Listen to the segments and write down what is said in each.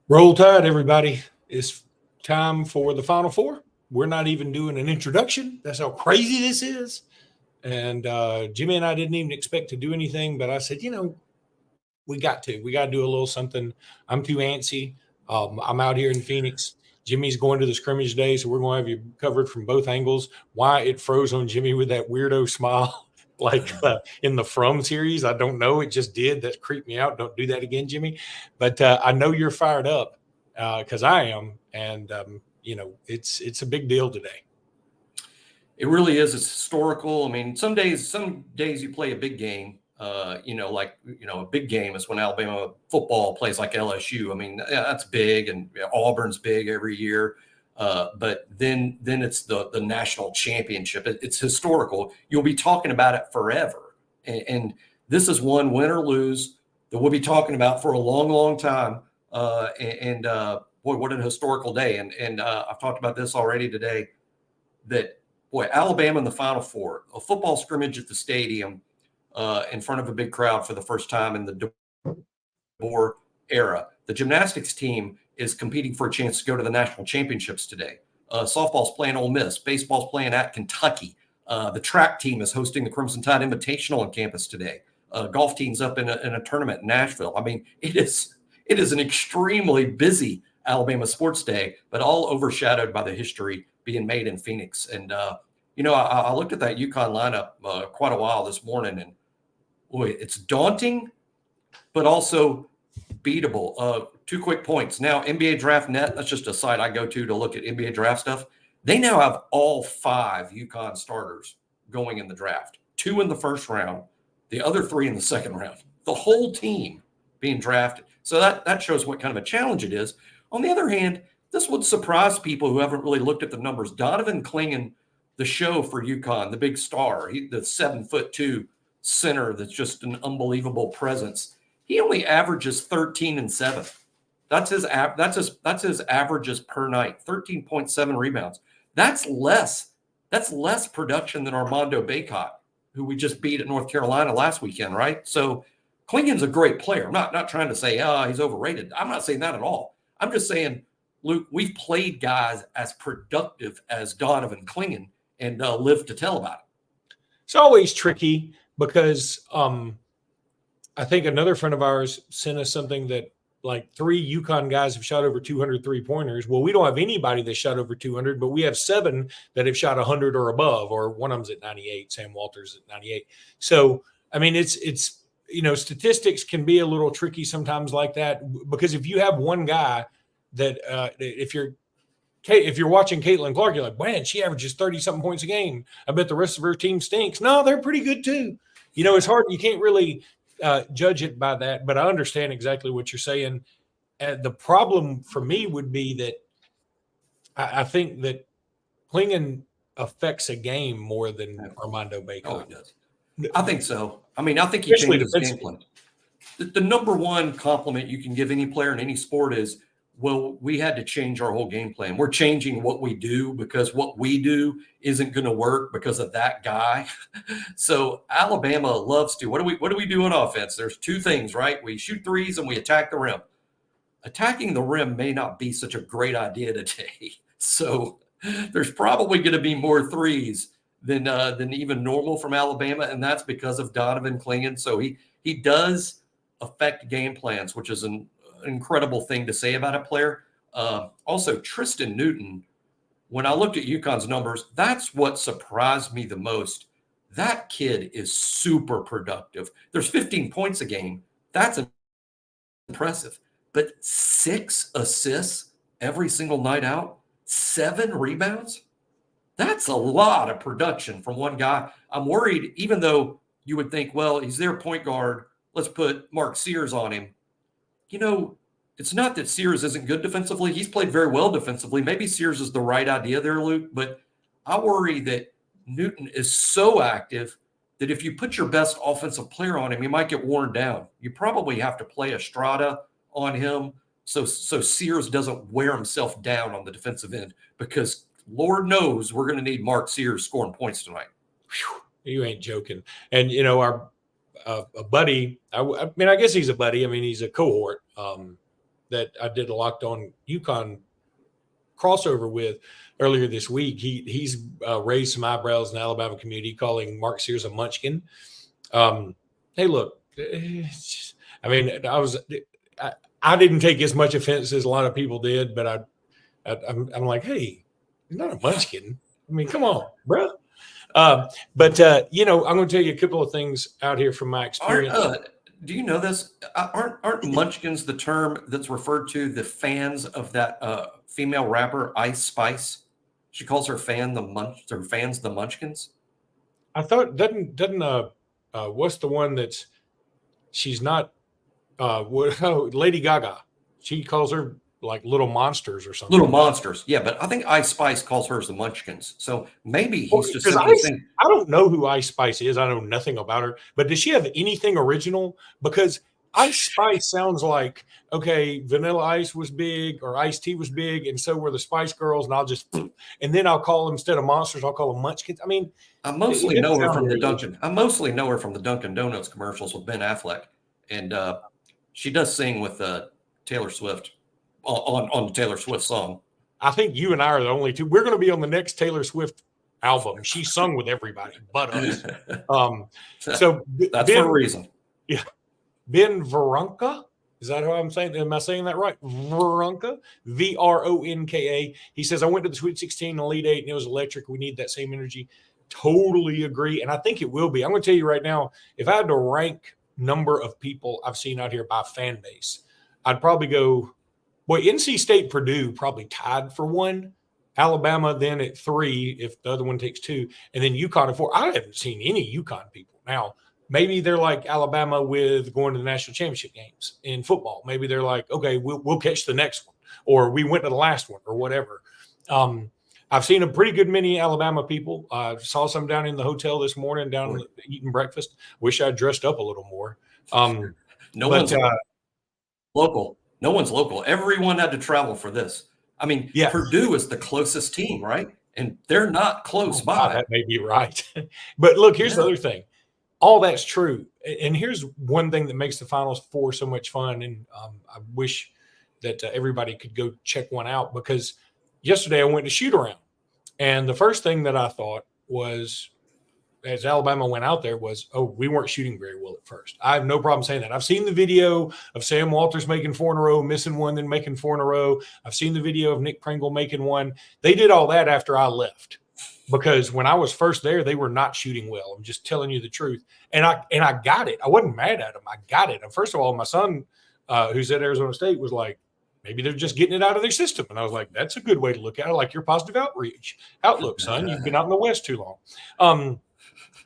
Roll Tide, everybody. It's time for the Final Four. We're not even doing an introduction. That's how crazy this is. And Jimmy and I didn't even expect to do anything, but I said, we got to. We got to do a little something. I'm too antsy. I'm out here in Phoenix. Jimmy's going to the scrimmage day, so we're going to have you covered from both angles. Why it froze on Jimmy with that weirdo smile, like in the From series, I don't know. It just did. That creeped me out. Don't do that again, Jimmy. But I know you're fired up because I am, and it's a big deal today. It really is. It's historical. I mean, some days you play a big game. A big game is when Alabama football plays like LSU. I mean, that's big, and Auburn's big every year. But then it's the national championship. It's historical. You'll be talking about it forever. And this is one, win or lose, that we'll be talking about for a long, long time. Boy, what an historical day. And I've talked about this already today, that, boy, Alabama in the Final Four, a football scrimmage at the stadium in front of a big crowd for the first time in the DeBoer era. The gymnastics team is competing for a chance to go to the national championships today. Softball's playing Ole Miss. Baseball's playing at Kentucky. The track team is hosting the Crimson Tide Invitational on campus today. Golf team's up in a tournament in Nashville. I mean, it is an extremely busy Alabama sports day, but all overshadowed by the history being made in Phoenix. And, I looked at that UConn lineup quite a while this morning, and boy, it's daunting, but also beatable. 2 quick points. Now, NBA Draft Net, that's just a site I go to look at NBA draft stuff. They now have all 5 UConn starters going in the draft. 2 in the first round, the other 3 in the second round. The whole team being drafted. So that shows what kind of a challenge it is. On the other hand, this would surprise people who haven't really looked at the numbers. Donovan Clingan, the show for UConn, the big star, the 7'2" center that's just an unbelievable presence. He only averages 13 and 7. That's his averages per night. 13.7 rebounds. That's less production than Armando Bacot, who we just beat at North Carolina last weekend, right? So Clingan's a great player. I'm not trying to say he's overrated. I'm not saying that at all. I'm just saying, Luke, we've played guys as productive as Donovan Clingan and live to tell about it. It's always tricky because I think another friend of ours sent us something that like 3 UConn guys have shot over 200 3-pointers. Well, we don't have anybody that shot over 200, but we have 7 that have shot 100 or above, or one of them's at 98. Sam Walters at 98. So, I mean, it's statistics can be a little tricky sometimes like that, because if you have one guy that if you're watching Caitlin Clark, you're like, man, she averages 30-something points a game. I bet the rest of her team stinks. No, they're pretty good too. It's hard. You can't really judge it by that, but I understand exactly what you're saying. The problem for me would be that I think that Clingan affects a game more than Armando Bacot. Oh, he does. I think so. I mean, I think he changes his game plan. The number one compliment you can give any player in any sport is, well, we had to change our whole game plan. We're changing what we do because what we do isn't going to work because of that guy. So Alabama loves to. What do we do on offense? There's 2 things, right? We shoot threes and we attack the rim. Attacking the rim may not be such a great idea today. So there's probably going to be more threes than even normal from Alabama, and that's because of Donovan Clingan. So he does affect game plans, which is an incredible thing to say about a player. Also, Tristan Newton, when I looked at UConn's numbers, that's what surprised me the most. That kid is super productive. There's 15 points a game. That's impressive. But 6 assists every single night out, 7 rebounds. That's a lot of production from one guy. I'm worried, even though you would think, well, he's their point guard, let's put Mark Sears on him. It's not that Sears isn't good defensively. He's played very well defensively. Maybe Sears is the right idea there, Luke, but I worry that Newton is so active that if you put your best offensive player on him, he might get worn down. You probably have to play Estrada on him so Sears doesn't wear himself down on the defensive end, because Lord knows we're going to need Mark Sears scoring points tonight. Whew, you ain't joking. And, our a buddy, I mean, I guess he's a buddy. I mean, he's a cohort. that I did a Locked On UConn crossover with earlier this week, he's raised some eyebrows in the Alabama community, calling Mark Sears a munchkin. Hey, look, I mean, I didn't take as much offense as a lot of people did, but I'm like, hey, you're not a munchkin. I mean, come on, bro. But you know, I'm going to tell you a couple of things out here from my experience. Do you know this? Aren't munchkins the term that's referred to the fans of that female rapper Ice Spice? She calls her fans the munchkins. I thought doesn't what's the one that's she's not Lady Gaga. She calls her like little monsters or something. Little monsters, yeah. But I think Ice Spice calls hers the munchkins. So maybe he's just simply saying. I don't know who Ice Spice is. I know nothing about her. But does she have anything original? Because Ice Spice sounds like, okay, Vanilla Ice was big or Iced Tea was big, and so were the Spice Girls, and then I'll call them, instead of monsters, I'll call them munchkins. I mean, I mostly know her from the Dunkin' Donuts commercials with Ben Affleck, and she does sing with Taylor Swift on the Taylor Swift song. I think you and I are the only two. We're going to be on the next Taylor Swift album. She sung with everybody but us. So that's for a reason. Yeah. Ben Veronka, is that how I'm saying? Am I saying that right? Veronka, Vronka. He says, I went to the Sweet 16 and Elite 8 and it was electric. We need that same energy. Totally agree. And I think it will be. I'm going to tell you right now, if I had to rank number of people I've seen out here by fan base, I'd probably go, NC State, Purdue probably tied for 1. Alabama then at 3 if the other one takes 2. And then UConn at 4. I haven't seen any UConn people. Now, maybe they're like Alabama with going to the national championship games in football. Maybe they're like, okay, we'll catch the next one, or we went to the last one, or whatever. I've seen a pretty good many Alabama people. I saw some down in the hotel this morning, down eating breakfast. Wish I'd dressed up a little more. No one's local. No one's local. Everyone had to travel for this. I mean, yeah. Purdue is the closest team, right? And they're not close by. God, that may be right. But look, here's the other thing. All that's true. And here's one thing that makes the Finals Four so much fun. And I wish that everybody could go check one out, because yesterday I went to shoot around. And the first thing that I thought was, as Alabama went out there, was, we weren't shooting very well at first. I have no problem saying that. I've seen the video of Sam Walters making 4 in a row, missing one, then making 4 in a row. I've seen the video of Nick Pringle making 1. They did all that after I left, because when I was first there, they were not shooting well. I'm just telling you the truth. And I got it. I wasn't mad at them. I got it. And first of all, my son, who's at Arizona State, was like, maybe they're just getting it out of their system. And I was like, that's a good way to look at it. Like your positive outlook, son. You've been out in the West too long.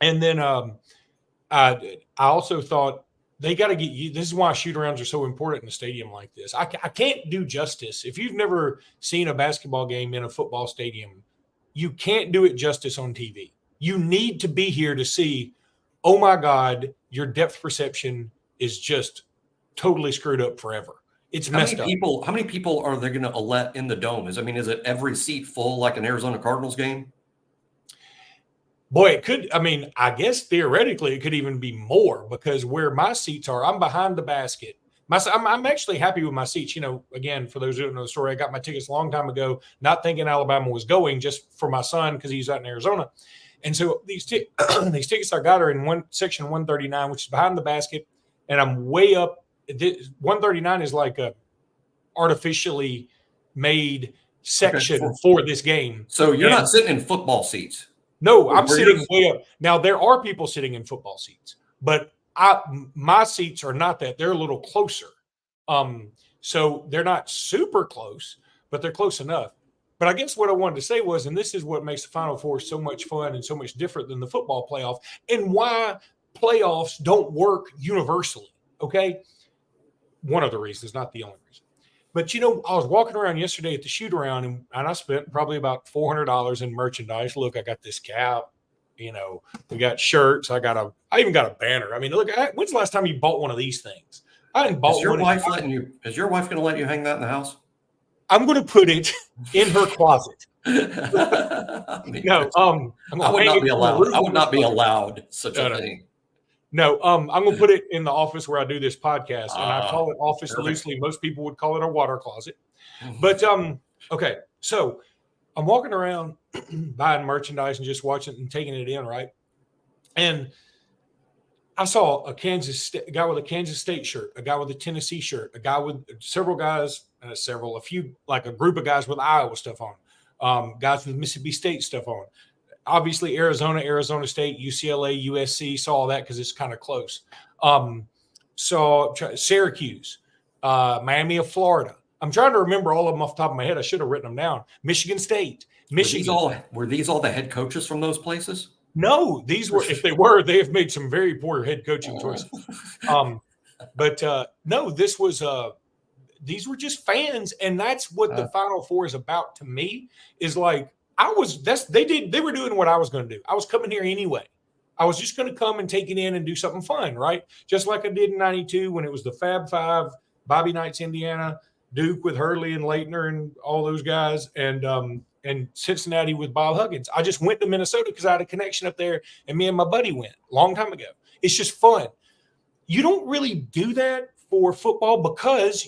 And then I also thought they got to get you. This is why shoot-arounds are so important in a stadium like this. I can't do justice. If you've never seen a basketball game in a football stadium, you can't do it justice on TV. You need to be here to see, oh, my God, your depth perception is just totally screwed up forever. It's messed up. How many people are they going to let in the dome? Is it every seat full like an Arizona Cardinals game? Boy, it could. I mean, I guess theoretically it could even be more, because where my seats are, I'm behind the basket. I'm actually happy with my seats. You know, again, for those who don't know the story, I got my tickets a long time ago, not thinking Alabama was going, just for my son because he's out in Arizona. And so these tickets I got are in section 139, which is behind the basket, and I'm way up. 139 is like a artificially made section for this game. So you're not sitting in football seats. No, I'm sitting way up. Now, there are people sitting in football seats, but my seats are not that. They're a little closer. So they're not super close, but they're close enough. But I guess what I wanted to say was, and this is what makes the Final Four so much fun and so much different than the football playoff, and why playoffs don't work universally, okay? One of the reasons, not the only reason. But, you know, I was walking around yesterday at the shoot-around, and I spent probably about $400 in merchandise. Look, I got this cap. You know, we got shirts. I even got a banner. I mean, look, when's the last time you bought one of these things? I didn't bought one. Is your wife going to let you hang that in the house? I'm going to put it in her closet. I would not be allowed such a thing. No, I'm going to put it in the office where I do this podcast, and I call it office perfect. loosely. Most people would call it a water closet. But okay, so I'm walking around buying merchandise and just watching and taking it in, right? And I saw a guy with a Kansas State shirt, a guy with a Tennessee shirt, a guy with several guys, a few, like a group of guys with Iowa stuff on, guys with Mississippi State stuff on. Obviously, Arizona State, UCLA, USC, saw all that because it's kind of close. Saw Syracuse, Miami of Florida. I'm trying to remember all of them off the top of my head. I should have written them down. Michigan State, Michigan. Were these all the head coaches from those places? No, these were, if they were, they have made some very poor head coaching choices. But no, these were just fans. And that's what the Final Four is about to me, is like, they were doing what I was going to do. I was coming here anyway. I was just going to come and take it in and do something fun, right? Just like I did in 92 when it was the Fab Five, Bobby Knight's Indiana, Duke with Hurley and Leitner and all those guys, and Cincinnati with Bob Huggins. I just went to Minnesota because I had a connection up there, and me and my buddy went a long time ago. It's just fun. You don't really do that for football because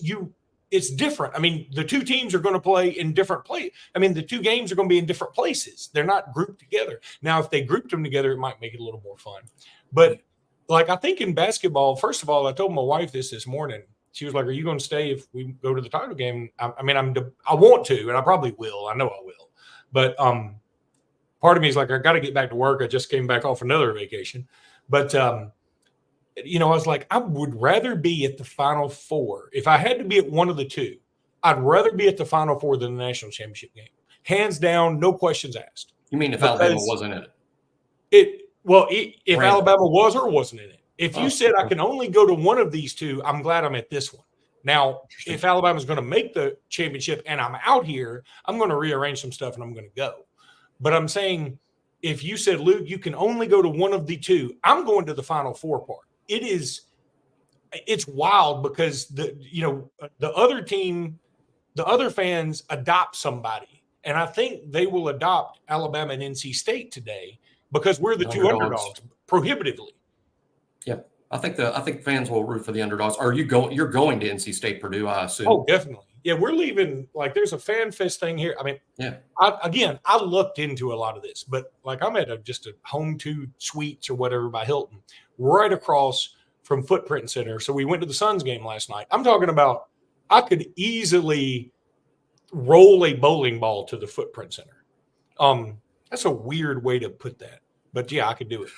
it's different. I mean, the two teams are going to play in different places. I mean, the two games are going to be in different places. They're not grouped together. Now, if they grouped them together, it might make it a little more fun. But like, I think in basketball, first of all, I told my wife this morning. She was like, "Are you going to stay if we go to the title game?" I want to, and I probably will. I know I will. But part of me is like, I got to get back to work. I just came back off another vacation. But I was like, I would rather be at the Final Four. If I had to be at one of the two, I'd rather be at the Final Four than the national championship game. Hands down, no questions asked. You mean if Alabama wasn't in it? If Alabama was or wasn't in it. If you said I can only go to one of these two, I'm glad I'm at this one. Now, if Alabama's going to make the championship and I'm out here, I'm going to rearrange some stuff and I'm going to go. But I'm saying, if you said, Luke, you can only go to one of the two, I'm going to the Final Four part. It's wild because the other team, the other fans adopt somebody. And I think they will adopt Alabama and NC State today because we're the two underdogs prohibitively. Yeah. I think fans will root for the underdogs. You're going to NC State Purdue, I assume. Oh, definitely. Yeah, we're leaving. Like, there's a fan fest thing here. I mean, yeah. I looked into a lot of this, but like, I'm at just a home to suites or whatever by Hilton, right across from Footprint Center. So we went to the Suns game last night. I'm talking about, I could easily roll a bowling ball to the Footprint Center. That's a weird way to put that, but yeah, I could do it.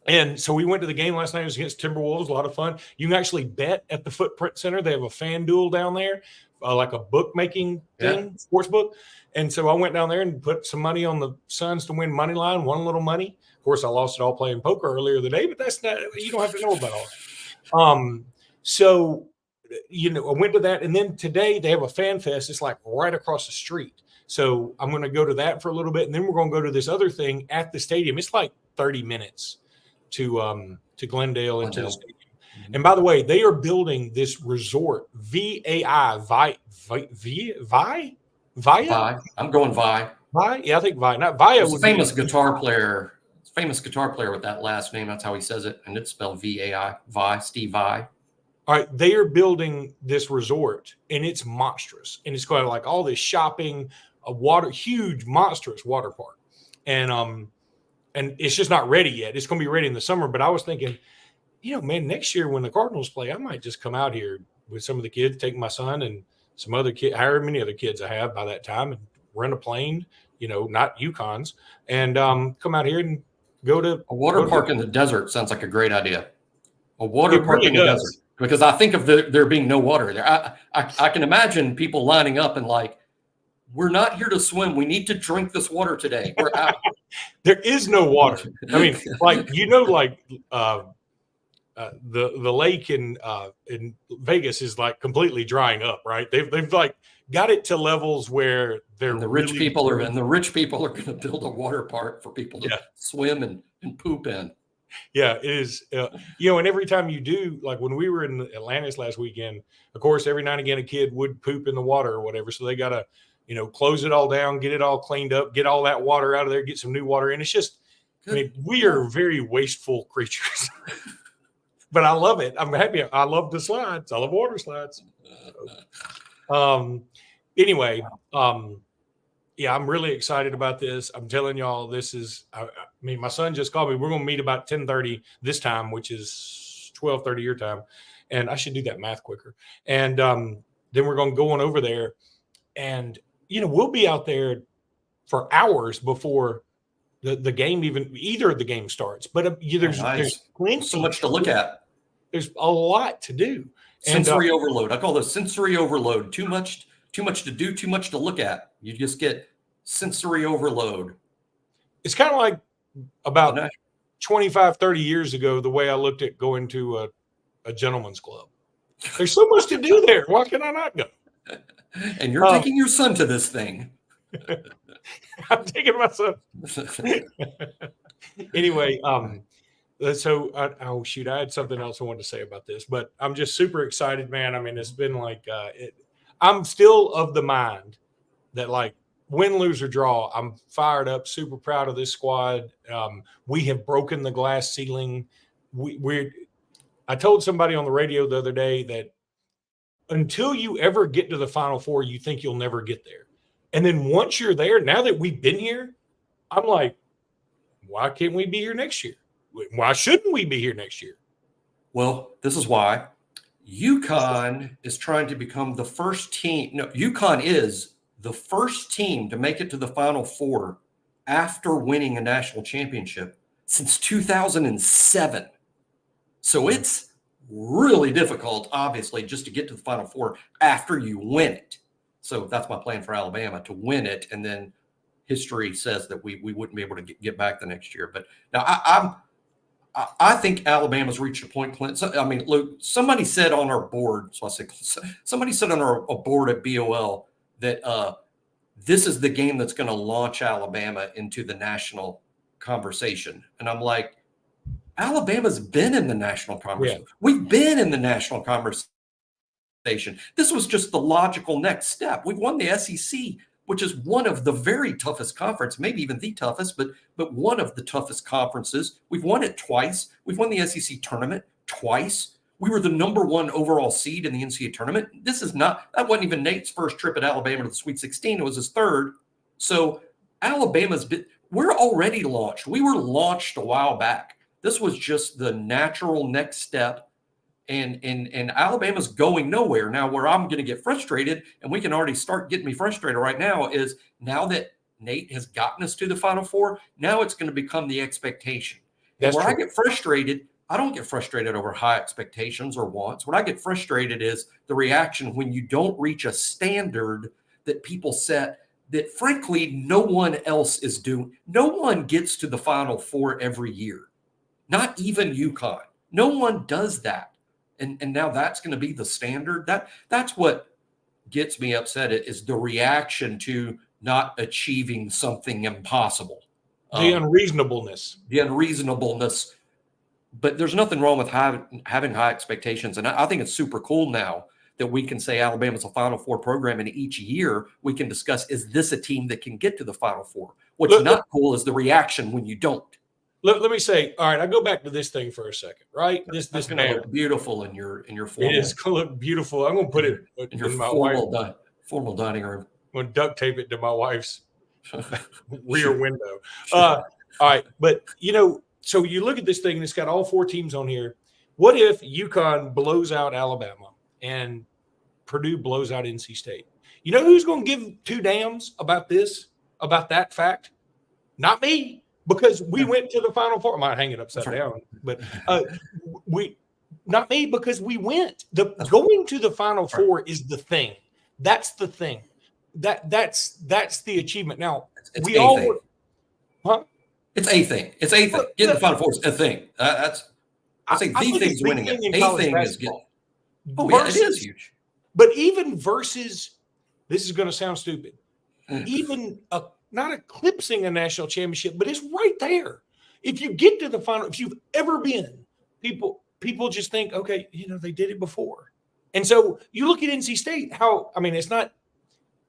And so we went to the game last night. It was against Timberwolves, a lot of fun. You can actually bet at the Footprint Center. They have a fan duel down there, like a bookmaking thing, sports book. And so I went down there and put some money on the Suns to win money line, won a little money. Of course, I lost it all playing poker earlier the day, but that's not, you don't have to know about all that. So, I went to that. And then today they have a fan fest. It's like right across the street. So I'm going to go to that for a little bit. And then we're going to go to this other thing at the stadium. It's like 30 minutes to Glendale into the stadium. Mm-hmm. And by the way, they are building this resort, VAI. I'm going Vi. Vi? Yeah, I think Vi. Not Via. He's a famous guitar player. Famous guitar player with that last name. That's how he says it. And it's spelled VAI. Vi, Steve Vi. All right. They are building this resort, and it's monstrous. And it's got like all this shopping, huge, monstrous water park. And it's just not ready yet. It's going to be ready in the summer. But I was thinking, man, next year when the Cardinals play, I might just come out here with some of the kids, take my son and some other kids, however many other kids I have by that time, and rent a plane, not UConn's, and come out here and go to a water park in the desert. Sounds like a great idea. A water park in the desert, because I think of there being no water there. I can imagine people lining up and like, we're not here to swim. We need to drink this water today. We're out. There is no water. I mean, like, the lake in Vegas is like completely drying up, right? They've like got it to levels where the rich people are going to build a water park for people to swim and poop in. Yeah, it is. And every time you do, like when we were in Atlantis last weekend, of course, every now and again a kid would poop in the water or whatever. So they got to, close it all down, get it all cleaned up, get all that water out of there, get some new water. And it's just, I mean, we are very wasteful creatures, but I love it. I'm happy. I love the slides. I love water slides. Anyway, yeah, I'm really excited about this. I'm telling y'all, this is, I mean, my son just called me. We're going to meet about 10:30 this time, which is 12:30 your time. And I should do that math quicker. And then we're going to go on over there and, we'll be out there for hours before the game either of the game starts. But there's plenty. So much to look at. There's a lot to do. Sensory overload. I call this sensory overload. Too much to do, too much to look at. You just get sensory overload. It's kind of like about 25, 30 years ago, the way I looked at going to a gentleman's club. There's so much to do there. Why can I not go? And you're taking your son to this thing. I'm taking my son. Anyway, so oh shoot, I had something else I wanted to say about this, but I'm just super excited, man. I mean, it's been like I'm still of the mind that, like, win, lose, or draw, I'm fired up, super proud of this squad. We have broken the glass ceiling. I told somebody on the radio the other day that until you ever get to the Final Four, you think you'll never get there. And then once you're there, now that we've been here, I'm like, why can't we be here next year? Why shouldn't we be here next year? Well, this is why. UConn is trying to become the first team. No, UConn is the first team to make it to the Final Four after winning a national championship since 2007. So it's really difficult, obviously, just to get to the Final Four after you win it. So that's my plan for Alabama, to win it, and then history says that we wouldn't be able to get back the next year. But now I think Alabama's reached a point, Clint. So, I mean, Luke, somebody said on our board, somebody said on our board at BOL that this is the game that's going to launch Alabama into the national conversation. And I'm like, Alabama's been in the national conversation. Yeah. We've been in the national conversation. This was just the logical next step. We've won the SEC, which is one of the very toughest conference, maybe even the toughest, but one of the toughest conferences. We've won it twice. We've won the SEC tournament twice. We were the #1 overall seed in the NCAA tournament. That wasn't even Nate's first trip at Alabama to the Sweet 16. It was his third. So we're already launched. We were launched a while back. This was just the natural next step. And Alabama's going nowhere. Now, where I'm going to get frustrated, and we can already start getting me frustrated right now, is now that Nate has gotten us to the Final Four, now it's going to become the expectation. And where I get frustrated, I don't get frustrated over high expectations or wants. What I get frustrated is the reaction when you don't reach a standard that people set that, frankly, no one else is doing. No one gets to the Final Four every year, not even UConn. No one does that. And now that's going to be the standard. That's what gets me upset, is the reaction to not achieving something impossible. The unreasonableness. The unreasonableness. But there's nothing wrong with having high expectations. And I think it's super cool now that we can say Alabama's a Final Four program, and each year we can discuss, is this a team that can get to the Final Four? What's not cool is the reaction when you don't. Let me say, all right, I go back to this thing for a second, right? This going to look beautiful in your formal. It is going to look beautiful. I'm going to put it in your formal dining room. I'm going to duct tape it to my wife's rear window. All right, but so you look at this thing and it's got all 4 teams on here. What if UConn blows out Alabama and Purdue blows out NC State? You know who's going to give 2 damns about that fact? Not me. Because we went to the Final Four. I might hang it upside down, but not me, because we went. Going to the Final Four is the thing. That's the thing. That's the achievement. Now it's a thing. It's a thing. Getting the Final Four is a thing. I think the thing's winning it. A thing is getting. Oh yeah, it is huge. But even versus, this is going to sound stupid. Even not eclipsing a national championship, but it's right there. If you get to the final, if you've ever been, people just think, okay, they did it before. And so you look at NC State, it's not,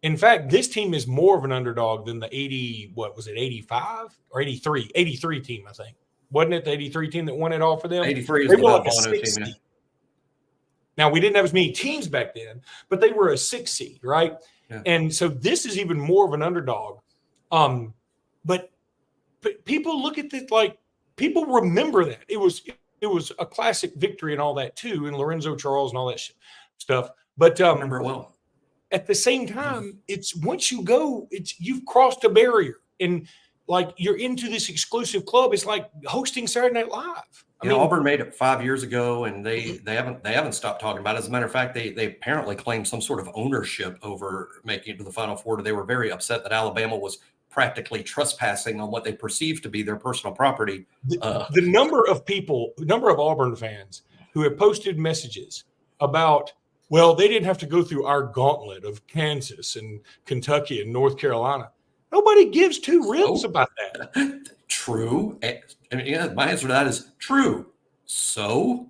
In fact, this team is more of an underdog than the 85 or 83 team, I think. Wasn't it the 83 team that won it all for them? 83 is they the were like a Bono 6 team. seed. Now, we didn't have as many teams back then, but they were a 6 seed, right? Yeah. And so this is even more of an underdog. But people look at this like people remember that. It was a classic victory and all that too, and Lorenzo Charles and all that stuff. But I remember it well. At the same time, it's once you go, you've crossed a barrier and like you're into this exclusive club. It's like hosting Saturday Night Live. I mean, Auburn made it 5 years ago, and they haven't stopped talking about it. As a matter of fact, they apparently claimed some sort of ownership over making it to the Final Four. They were very upset that Alabama was practically trespassing on what they perceived to be their personal property. The number of Auburn fans who have posted messages about, well, they didn't have to go through our gauntlet of Kansas and Kentucky and North Carolina. Nobody gives two rips about that. True. I mean, yeah, my answer to that is true. So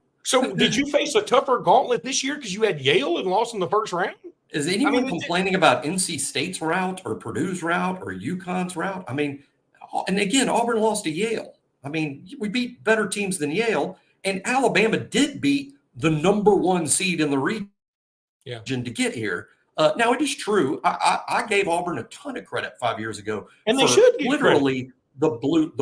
did you face a tougher gauntlet this year because you had Yale and lost in the first round? Is anyone complaining about NC State's route or Purdue's route or UConn's route? I mean, and again, Auburn lost to Yale. I mean, we beat better teams than Yale, and Alabama did beat the number 1 seed in the region to get here. Now, it is true. I gave Auburn a ton of credit 5 years ago. And they should get literally credit. The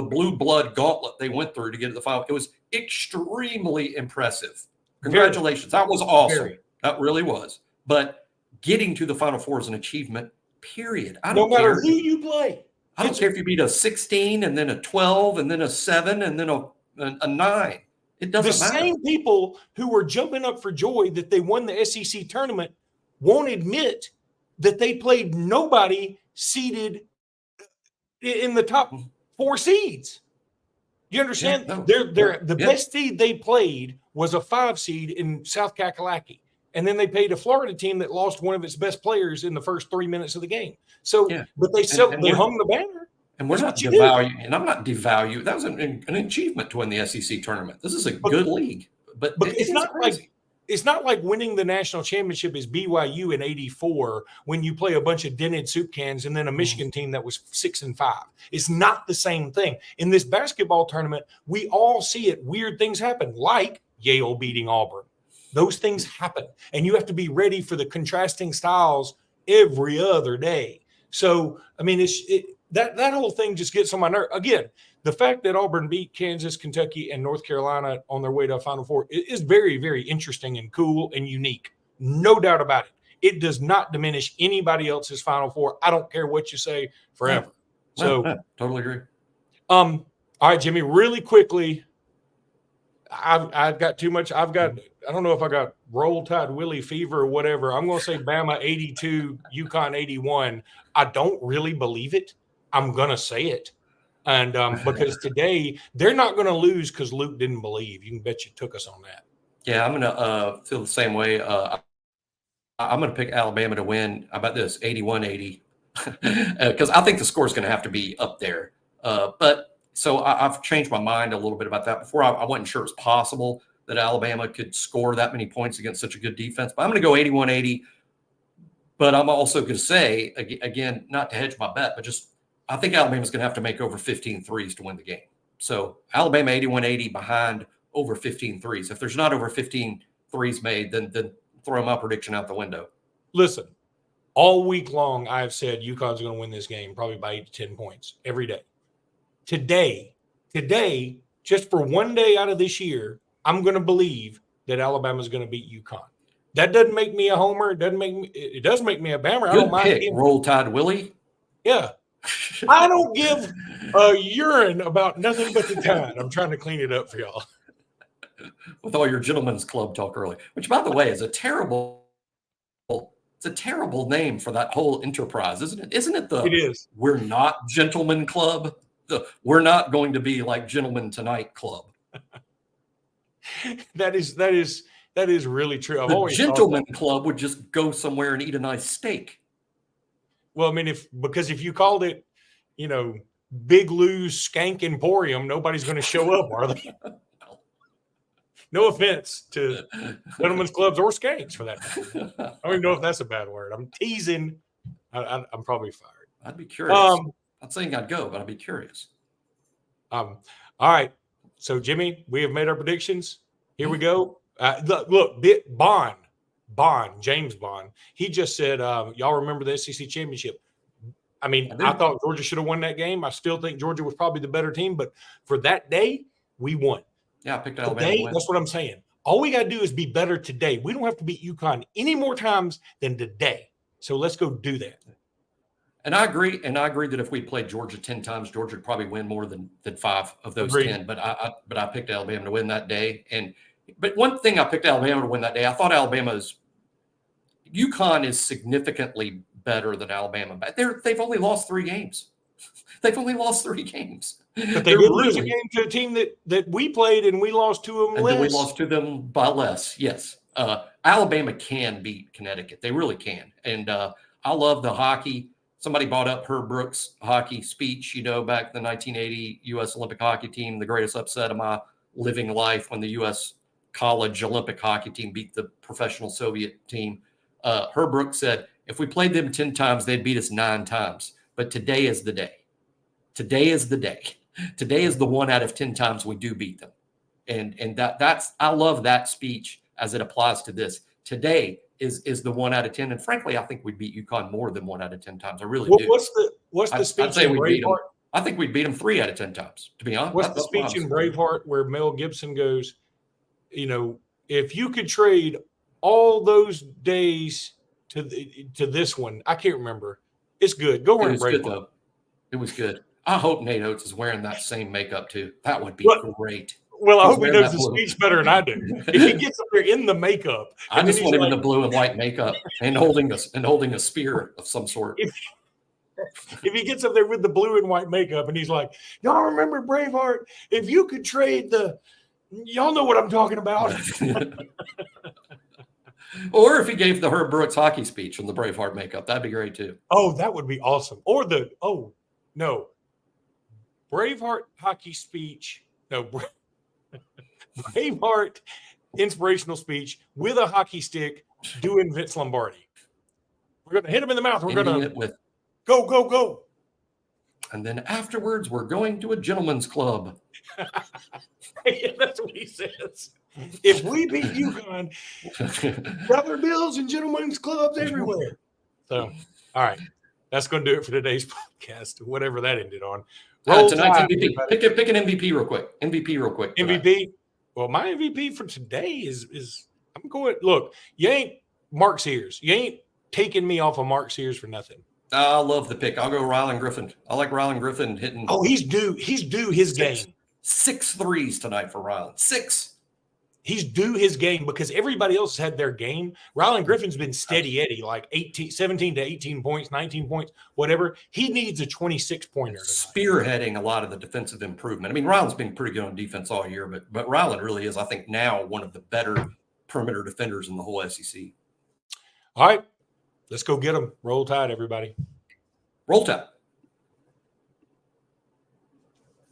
blue blood gauntlet they went through to get to the final. It was extremely impressive. Congratulations. That was awesome. That really was. But getting to the Final Four is an achievement, period. No matter who you play. I don't care if you beat a 16 and then a 12 and then a 7 and then a 9. It doesn't matter. The same people who were jumping up for joy that they won the SEC tournament won't admit that they played nobody seeded in the top 4 seeds. You understand? Yeah, no, the best seed they played was a 5 seed in South Kakalaki. And then they played a Florida team that lost one of its best players in the first 3 minutes of the game. So, but they hung the banner. And we're not devaluing, and I'm not devaluing. That was an achievement to win the SEC tournament. This is a good league, but it's not like winning the national championship is BYU in '84 when you play a bunch of dented soup cans and then a Michigan team that was 6-5. It's not the same thing. In this basketball tournament, we all see it. Weird things happen, like Yale beating Auburn. Those things happen, and you have to be ready for the contrasting styles every other day. So, I mean, that whole thing just gets on my nerve. Again, the fact that Auburn beat Kansas, Kentucky, and North Carolina on their way to a Final Four is very, very interesting and cool and unique. No doubt about it. It does not diminish anybody else's Final Four. I don't care what you say forever. So, totally agree. All right, Jimmy, really quickly. I've got too much. I don't know if I got Roll Tide Willie fever or whatever. I'm going to say Bama 82, UConn 81. I don't really believe it. I'm going to say it. And because today they're not going to lose because Luke didn't believe. You can bet you took us on that. Yeah, I'm going to feel the same way. I'm going to pick Alabama to win. How about this? 81-80. Because I think the score is going to have to be up there. So I've changed my mind a little bit about that. Before, I wasn't sure it was possible that Alabama could score that many points against such a good defense. But I'm going to go 81-80. But I'm also going to say, again, not to hedge my bet, but just I think Alabama's going to have to make over 15 threes to win the game. So Alabama 81-80 behind over 15 threes. If there's not over 15 threes made, then throw my prediction out the window. Listen, all week long I've said UConn's going to win this game probably by 8 to 10 points every day. Today, just for one day out of this year, I'm going to believe that Alabama's going to beat UConn. That doesn't make me a homer. It does make me a Bammer. I don't mind. Roll Tide Willie. Yeah. I don't give a urine about nothing but the Tide. I'm trying to clean it up for y'all. With all your gentlemen's club talk early, which, by the way, is a terrible name for that whole enterprise, isn't it? Isn't it It is. We're not gentlemen club. We're not going to be like Gentlemen Tonight club. That is really true. The gentleman club would just go somewhere and eat a nice steak. Well, I mean, because if you called it, Big Lou's Skank Emporium, nobody's going to show up, are they? No offense to gentlemen's clubs or skanks for that matter. I don't even know if that's a bad word. I'm teasing. I'm probably fired. I'd be curious. Not saying I'd go, but I'd be curious. All right. So, Jimmy, we have made our predictions. Here we go. Look, James Bond. He just said, y'all remember the SEC championship. I mean, I thought Georgia should have won that game. I still think Georgia was probably the better team, but for that day, we won. Yeah, I picked Alabama today, to win. That's what I'm saying. All we got to do is be better today. We don't have to beat UConn any more times than today. So let's go do that. And I agree. And I agree that if we played Georgia 10 times, Georgia would probably win more than 5 of those Agreed. 10. But I picked Alabama to win that day. But one thing I picked Alabama to win that day, I thought UConn is significantly better than Alabama. But they've only lost 3 games. They've only lost 3 games. But they did lose a game to a team that we played, and we lost to them less. And we lost to them by less, yes. Alabama can beat Connecticut. They really can. And I love the hockey. Somebody brought up Herb Brooks' hockey speech, back in the 1980 U.S. Olympic hockey team, the greatest upset of my living life when the U.S. college Olympic hockey team beat the professional Soviet team. Herb Brooks said, if we played them 10 times, they'd beat us 9 times. But today is the day. Today is the day. Today is the 1 out of 10 times we do beat them. And that's I love that speech as it applies to this. Today is the 1 out of 10. And frankly, I think we'd beat UConn more than 1 out of 10 times. I really do. What's the speech in Braveheart? I think we'd beat them 3 out of 10 times, to be honest. What's the speech in Braveheart where Mel Gibson goes, if you could trade all those days to this one, I can't remember. It's good. Go run Braveheart. Good, though. It was good. I hope Nate Oates is wearing that same makeup too. That would be great. Well, I hope he knows the speech better than I do. If he gets up there in the makeup, I just want him in the blue and white makeup and holding a spear of some sort. If he gets up there with the blue and white makeup and he's like, y'all remember Braveheart? If you could trade y'all know what I'm talking about. Or if he gave the Herb Brooks hockey speech from the Braveheart makeup, that'd be great too. Oh, that would be awesome. Or Braveheart hockey speech. No, Braveheart inspirational speech with a hockey stick doing Vince Lombardi. We're going to hit him in the mouth. We're going to with go, go, go. And then afterwards, we're going to a gentleman's club. Yeah, that's what he says. If we beat UConn, dollar bills and gentlemen's clubs everywhere. So, all right. That's going to do it for today's podcast, whatever that ended on. Tonight's MVP. Pick an MVP real quick. MVP? Well, my MVP for today is I'm going, look, you ain't Mark Sears. You ain't taking me off of Mark Sears for nothing. I love the pick. I'll go Rylan Griffin. I like Rylan Griffin hitting. Oh, he's due his game. 6 threes tonight for Rylan. 6. He's due his game because everybody else had their game. Rylan Griffin's been steady Eddie, like 17 to 18 points, 19 points, whatever. He needs a 26-pointer. Spearheading a lot of the defensive improvement. I mean, Rylan's been pretty good on defense all year, but Rylan really is, I think, now one of the better perimeter defenders in the whole SEC. All right. Let's go get him. Roll Tide, everybody. Roll Tide.